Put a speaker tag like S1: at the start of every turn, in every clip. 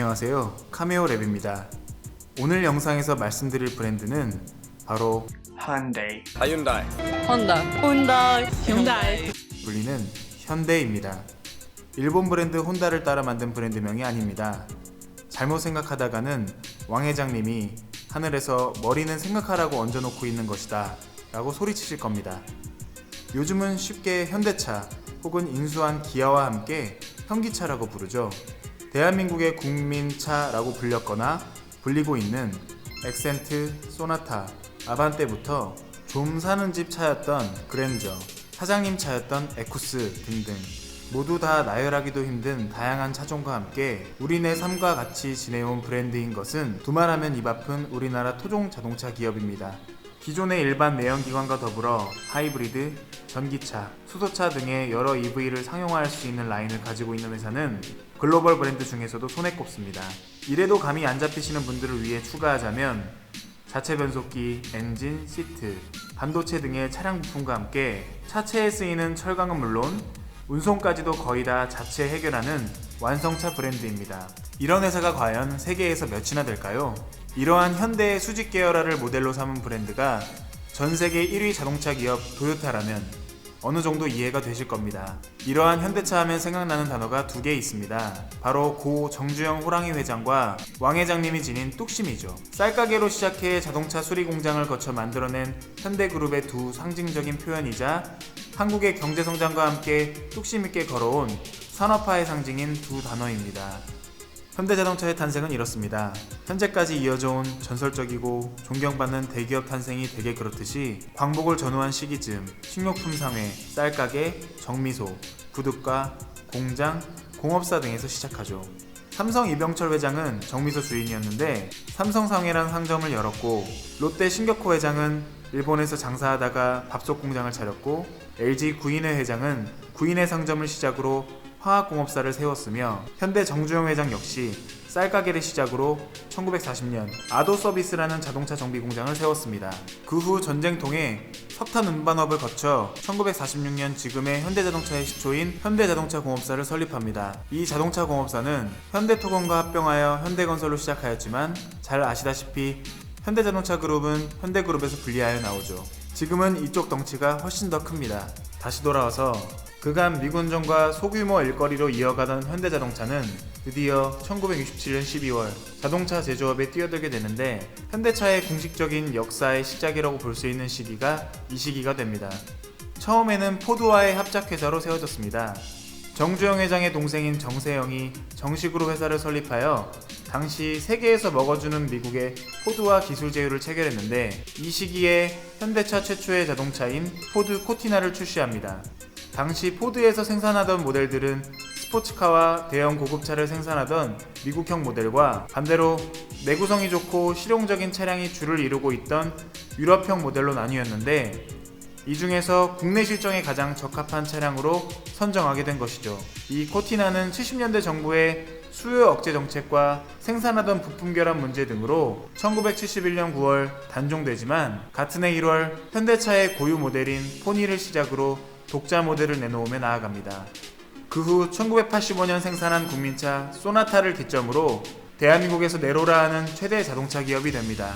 S1: 안녕하세요, 카메오랩입니다. 오늘 영상에서 말씀드릴 브랜드는 바로
S2: Hyundai.
S3: Hyundai.
S1: 불리는 현대입니다. 일본 브랜드 혼다를 따라 만든 브랜드명이 아닙니다. 잘못 생각하다가는 왕 회장님이 하늘에서 머리는 생각하라고 얹어놓고 있는 것이다 라고 소리치실 겁니다. 요즘은 쉽게 현대차 혹은 인수한 기아와 함께 현기차라고 부르죠. 대한민국의 국민차라고 불렸거나 불리고 있는 엑센트, 소나타, 아반떼부터 좀 사는 집 차였던 그랜저, 사장님 차였던 에쿠스 등등 모두 다 나열하기도 힘든 다양한 차종과 함께 우리네 삶과 같이 지내온 브랜드인 것은 두말하면 입 아픈 우리나라 토종 자동차 기업입니다. 기존의 일반 내연기관과 더불어 하이브리드, 전기차, 수소차 등의 여러 EV를 상용화할 수 있는 라인을 가지고 있는 회사는 글로벌 브랜드 중에서도 손에 꼽습니다. 이래도 감이 안 잡히시는 분들을 위해 추가하자면 자체 변속기, 엔진, 시트, 반도체 등의 차량 부품과 함께 차체에 쓰이는 철강은 물론 운송까지도 거의 다 자체 해결하는 완성차 브랜드입니다. 이런 회사가 과연 세계에서 몇이나 될까요? 이러한 현대의 수직 계열화를 모델로 삼은 브랜드가 전 세계 1위 자동차 기업 도요타라면 어느 정도 이해가 되실 겁니다. 이러한 현대차 하면 생각나는 단어가 두 개 있습니다. 바로 고 정주영 호랑이 회장과 왕 회장님이 지닌 뚝심이죠. 쌀가게로 시작해 자동차 수리 공장을 거쳐 만들어낸 현대그룹의 두 상징적인 표현이자 한국의 경제성장과 함께 뚝심 있게 걸어온 산업화의 상징인 두 단어입니다. 현대자동차의 탄생은 이렇습니다. 현재까지 이어져온 전설적이고 존경받는 대기업 탄생이 대개 그렇듯이 광복을 전후한 시기쯤 식료품 상회, 쌀가게, 정미소, 구둣가, 공장, 공업사 등에서 시작하죠. 삼성 이병철 회장은 정미소 주인이었는데 삼성상회라는 상점을 열었고, 롯데 신격호 회장은 일본에서 장사하다가 밥솥 공장을 차렸고, LG 구인회 회장은 구인회 상점을 시작으로 화학공업사를 세웠으며, 현대 정주영 회장 역시 쌀가게를 시작으로 1940년 아도서비스라는 자동차 정비 공장을 세웠습니다. 그 후 전쟁 통해 석탄 운반업을 거쳐 1946년 지금의 현대자동차의 시초인 현대자동차공업사를 설립합니다. 이 자동차공업사는 현대토건과 합병하여 현대건설로 시작하였지만 잘 아시다시피 현대자동차 그룹은 현대그룹에서 분리하여 나오죠. 지금은 이쪽 덩치가 훨씬 더 큽니다. 다시 돌아와서 그간 미군정과 소규모 일거리로 이어가던 현대자동차는 드디어 1967년 12월 자동차 제조업에 뛰어들게 되는데, 현대차의 공식적인 역사의 시작이라고 볼 수 있는 시기가 이 시기가 됩니다. 처음에는 포드와의 합작회사로 세워졌습니다. 정주영 회장의 동생인 정세영이 정식으로 회사를 설립하여 당시 세계에서 먹어주는 미국의 포드와 기술 제휴를 체결했는데, 이 시기에 현대차 최초의 자동차인 포드 코티나를 출시합니다. 당시 포드에서 생산하던 모델들은 스포츠카와 대형 고급차를 생산하던 미국형 모델과 반대로 내구성이 좋고 실용적인 차량이 주를 이루고 있던 유럽형 모델로 나뉘었는데, 이 중에서 국내 실정에 가장 적합한 차량으로 선정하게 된 것이죠. 이 코티나는 70년대 정부의 수요 억제 정책과 생산하던 부품 결함 문제 등으로 1971년 9월 단종되지만, 같은 해 1월 현대차의 고유 모델인 포니를 시작으로 독자 모델을 내놓으며 나아갑니다. 그 후 1985년 생산한 국민차 소나타를 기점으로 대한민국에서 네로라 하는 최대 자동차 기업이 됩니다.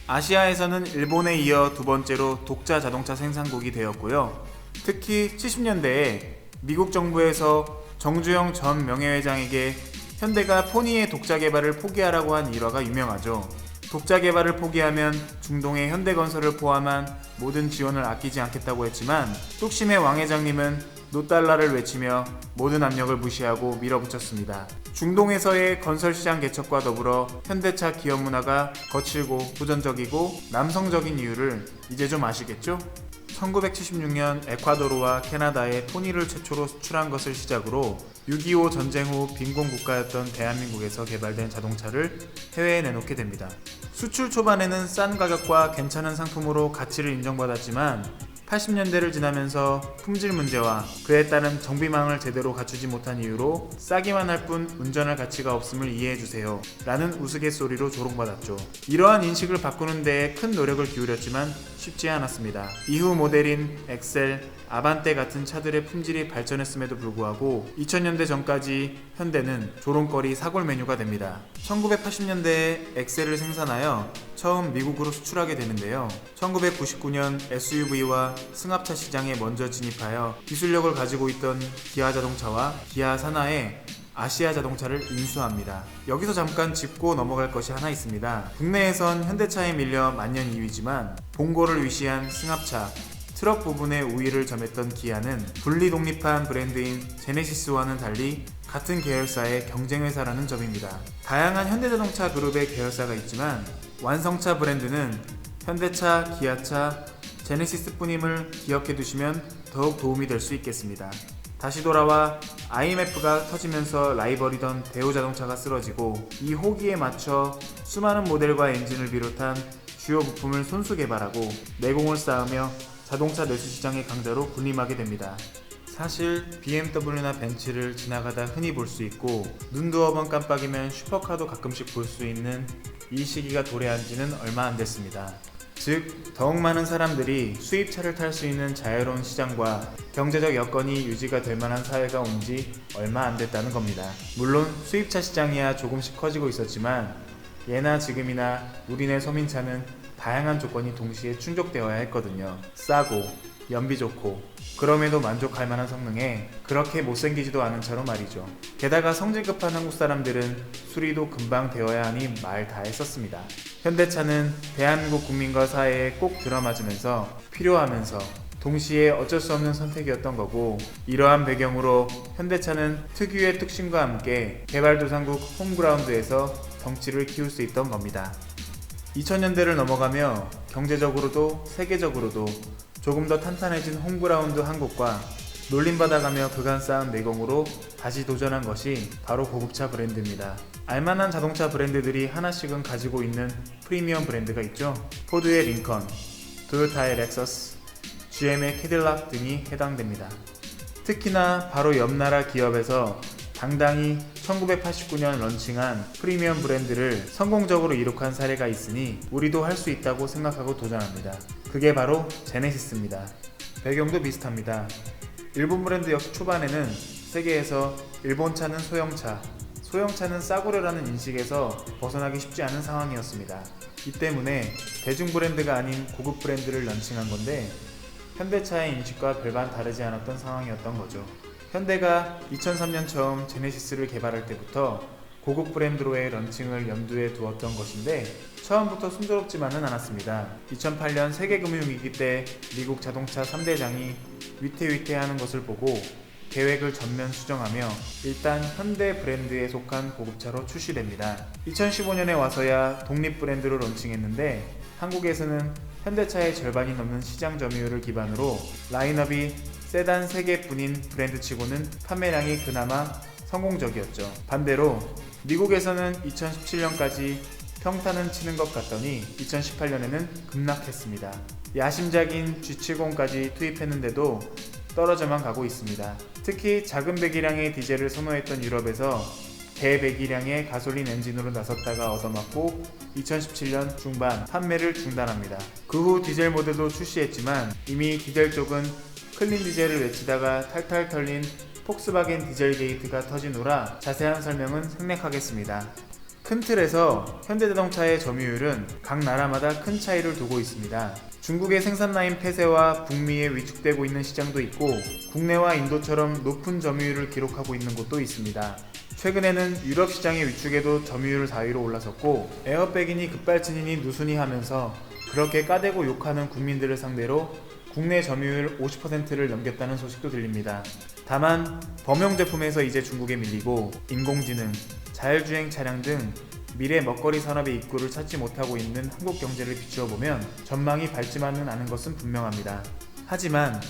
S1: 아시아에서는 일본에 이어 두 번째로 독자 자동차 생산국이 되었고요. 특히 70년대에 미국 정부에서 정주영 전 명예회장에게 현대가 포니의 독자 개발을 포기하라고 한 일화가 유명하죠. 독자 개발을 포기하면 중동의 현대건설을 포함한 모든 지원을 아끼지 않겠다고 했지만, 뚝심의 왕 회장님은 노달러를 외치며 모든 압력을 무시하고 밀어붙였습니다. 중동에서의 건설시장 개척과 더불어 현대차 기업 문화가 거칠고 도전적이고 남성적인 이유를 이제 좀 아시겠죠? 1976년 에콰도르와 캐나다에 포니를 최초로 수출한 것을 시작으로 6.25 전쟁 후 빈곤 국가였던 대한민국에서 개발된 자동차를 해외에 내놓게 됩니다. 수출 초반에는 싼 가격과 괜찮은 상품으로 가치를 인정받았지만 80년대를 지나면서 품질 문제와 그에 따른 정비망을 제대로 갖추지 못한 이유로 싸기만 할 뿐 운전할 가치가 없음을 이해해주세요 라는 우스갯소리로 조롱받았죠. 이러한 인식을 바꾸는 데에 큰 노력을 기울였지만 쉽지 않았습니다. 이후 모델인 엑셀, 아반떼 같은 차들의 품질이 발전했음에도 불구하고 2000년대 전까지 현대는 조롱거리 사골 메뉴가 됩니다. 1980년대에 엑셀을 생산하여 처음 미국으로 수출하게 되는데요. 1999년 SUV와 승합차 시장에 먼저 진입하여 기술력을 가지고 있던 기아 자동차와 기아 산하에 아시아 자동차를 인수합니다. 여기서 잠깐 짚고 넘어갈 것이 하나 있습니다. 국내에선 현대차에 밀려 만년 2위지만 봉고를 위시한 승합차, 트럭 부분의 우위를 점했던 기아는 분리 독립한 브랜드인 제네시스와는 달리 같은 계열사의 경쟁회사라는 점입니다. 다양한 현대자동차 그룹의 계열사가 있지만 완성차 브랜드는 현대차, 기아차, 제네시스뿐임을 기억해 두시면 더욱 도움이 될 수 있겠습니다. 다시 돌아와 IMF가 터지면서 라이벌이던 대우자동차가 쓰러지고 이 호기에 맞춰 수많은 모델과 엔진을 비롯한 주요 부품을 손수 개발하고 내공을 쌓으며 자동차 내수 시장의 강자로 군림하게 됩니다. 사실 BMW나 벤츠를 지나가다 흔히 볼 수 있고 눈 두어 번 깜빡이면 슈퍼카도 가끔씩 볼 수 있는 이 시기가 도래한 지는 얼마 안 됐습니다. 즉, 더욱 많은 사람들이 수입차를 탈 수 있는 자유로운 시장과 경제적 여건이 유지가 될 만한 사회가 온 지 얼마 안 됐다는 겁니다. 물론 수입차 시장이야 조금씩 커지고 있었지만 예나 지금이나 우리네 서민차는 다양한 조건이 동시에 충족되어야 했거든요. 싸고, 연비 좋고, 그럼에도 만족할 만한 성능에 그렇게 못생기지도 않은 차로 말이죠. 게다가 성질 급한 한국 사람들은 수리도 금방 되어야 하니 말 다 했었습니다. 현대차는 대한민국 국민과 사회에 꼭 들어맞으면서 필요하면서 동시에 어쩔 수 없는 선택이었던 거고, 이러한 배경으로 현대차는 특유의 특징과 함께 개발도상국 홈그라운드에서 덩치를 키울 수 있던 겁니다. 2000년대를 넘어가며 경제적으로도 세계적으로도 조금 더 탄탄해진 홈그라운드 한국과 놀림받아가며 그간 쌓은 내공으로 다시 도전한 것이 바로 고급차 브랜드입니다. 알만한 자동차 브랜드들이 하나씩은 가지고 있는 프리미엄 브랜드가 있죠. 포드의 링컨, 토요타의 렉서스, GM의 캐딜락 등이 해당됩니다. 특히나 바로 옆 나라 기업에서 당당히 1989년 런칭한 프리미엄 브랜드를 성공적으로 이룩한 사례가 있으니 우리도 할 수 있다고 생각하고 도전합니다. 그게 바로 제네시스입니다. 배경도 비슷합니다. 일본 브랜드 역시 초반에는 세계에서 일본차는 소형차, 소형차는 싸구려라는 인식에서 벗어나기 쉽지 않은 상황이었습니다. 이 때문에 대중 브랜드가 아닌 고급 브랜드를 런칭한 건데 현대차의 인식과 별반 다르지 않았던 상황이었던 거죠. 현대가 2003년 처음 제네시스를 개발할 때부터 고급 브랜드로의 런칭을 염두에 두었던 것인데 처음부터 순조롭지만은 않았습니다. 2008년 세계금융위기 때 미국 자동차 3대장이 위태위태하는 것을 보고 계획을 전면 수정하며 일단 현대 브랜드에 속한 고급차로 출시됩니다. 2015년에 와서야 독립 브랜드로 런칭했는데 한국에서는 현대차의 절반이 넘는 시장 점유율을 기반으로 라인업이 세단 3개뿐인 브랜드치고는 판매량이 그나마 성공적이었죠. 반대로 미국에서는 2017년까지 평타는 치는 것 같더니 2018년에는 급락했습니다. 야심작인 G70까지 투입했는데도 떨어져만 가고 있습니다. 특히 작은 배기량의 디젤을 선호했던 유럽에서 대배기량의 가솔린 엔진으로 나섰다가 얻어맞고 2017년 중반 판매를 중단합니다. 그 후 디젤 모델도 출시했지만 이미 디젤 쪽은 클린 디젤을 외치다가 탈탈 털린 폭스바겐 디젤 게이트가 터진 후라 자세한 설명은 생략하겠습니다. 큰 틀에서 현대자동차의 점유율은 각 나라마다 큰 차이를 두고 있습니다. 중국의 생산 라인 폐쇄와 북미에 위축되고 있는 시장도 있고 국내와 인도처럼 높은 점유율을 기록하고 있는 곳도 있습니다. 최근에는 유럽 시장의 위축에도 점유율 4위로 올라섰고 에어백이니 급발진이니 누수니 하면서 그렇게 까대고 욕하는 국민들을 상대로 국내 점유율 50%를 넘겼다는 소식도 들립니다. 다만 범용 제품에서 이제 중국에 밀리고 인공지능, 자율주행 차량 등 미래 먹거리 산업의 입구를 찾지 못하고 있는 한국 경제를 비추어 보면 전망이 밝지만은 않은 것은 분명합니다. 하지만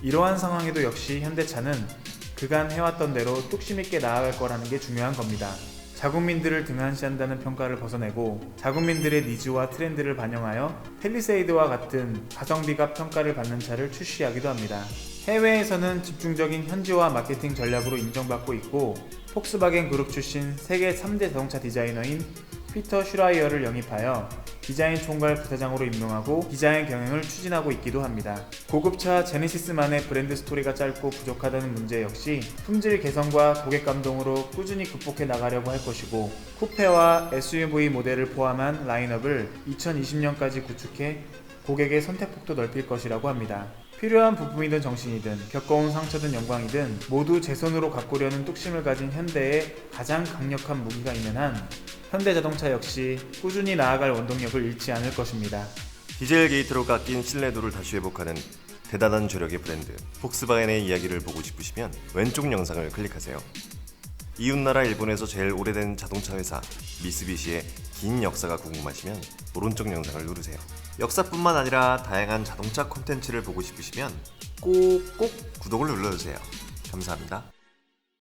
S1: 이러한 상황에도 역시 현대차는 그간 해왔던 대로 뚝심 있게 나아갈 거라는 게 중요한 겁니다. 자국민들을 등한시한다는 평가를 벗어내고 자국민들의 니즈와 트렌드를 반영하여 팰리세이드와 같은 가성비가 평가를 받는 차를 출시하기도 합니다. 해외에서는 집중적인 현지화 마케팅 전략으로 인정받고 있고 폭스바겐 그룹 출신 세계 3대 자동차 디자이너인 피터 슈라이어를 영입하여 디자인 총괄 부사장으로 임명하고 디자인 경영을 추진하고 있기도 합니다. 고급차 제네시스만의 브랜드 스토리가 짧고 부족하다는 문제 역시 품질 개선과 고객 감동으로 꾸준히 극복해 나가려고 할 것이고, 쿠페와 SUV 모델을 포함한 라인업을 2020년까지 구축해 고객의 선택폭도 넓힐 것이라고 합니다. 필요한 부품이든 정신이든 겪어온 상처든 영광이든 모두 제 손으로 가꾸려는 뚝심을 가진 현대의 가장 강력한 무기가 있는 한 현대자동차 역시 꾸준히 나아갈 원동력을 잃지 않을 것입니다.
S2: 디젤 게이트로 깎인 신뢰도를 다시 회복하는 대단한 조력의 브랜드 폭스바겐의 이야기를 보고 싶으시면 왼쪽 영상을 클릭하세요. 이웃나라 일본에서 제일 오래된 자동차 회사 미쓰비시의 긴 역사가 궁금하시면 오른쪽 영상을 누르세요. 역사뿐만 아니라 다양한 자동차 콘텐츠를 보고 싶으시면 꼭꼭 구독을 눌러주세요. 감사합니다.